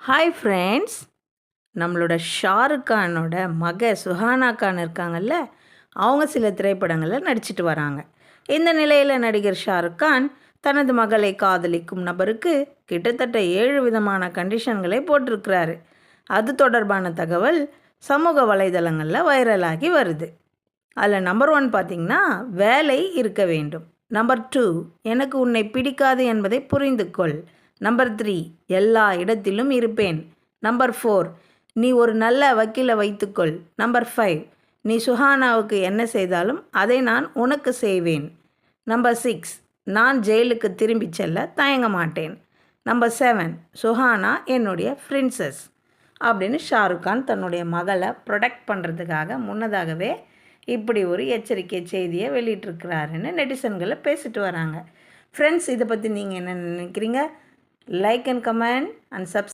Hi friends, நம்மளோட ஷாருக் கானோட சுஹானா கான் இருக்காங்கல்ல, அவங்க சில திரைப்படங்களில் நடிச்சிட்டு வராங்க. இந்த நிலையில் நடிகர் ஷாருக் கான் தனது மகளை காதலிக்கும் நபருக்கு கிட்டத்தட்ட 7 விதமான கண்டிஷன்களை போட்டிருக்கிறாரு. அது தொடர்பான தகவல் சமூக வலைதளங்களில் வைரலாகி வருது. அதில் நம்பர் 1 பார்த்திங்கன்னா, வேலை இருக்க வேண்டும். நம்பர் 2, எனக்கு உன்னை பிடிக்காது என்பதை புரிந்து கொள். நம்பர் 3, எல்லா இடத்திலும் இருப்பேன். நம்பர் 4, நீ ஒரு நல்ல வக்கீலை வைத்துக்கொள். நம்பர் 5, நீ சுஹானாவுக்கு என்ன செய்தாலும் அதை நான் உனக்கு செய்வேன். நம்பர் 6, நான் ஜெயிலுக்கு திரும்பி செல்ல தயங்க மாட்டேன். நம்பர் 7, சுஹானா என்னுடைய பிரின்சஸ் அப்படின்னு ஷாருக் கான் தன்னுடைய மகளை ப்ரொடெக்ட் பண்ணுறதுக்காக முன்னதாகவே இப்படி ஒரு எச்சரிக்கை செய்தியை வெளியிட்டிருக்கிறாருன்னு நெட்டிசன்களை பேசிட்டு வராங்க. ஃப்ரெண்ட்ஸ், இதை பற்றி நீங்கள் என்ன நினைக்கிறீங்க? Like and comment and subscribe.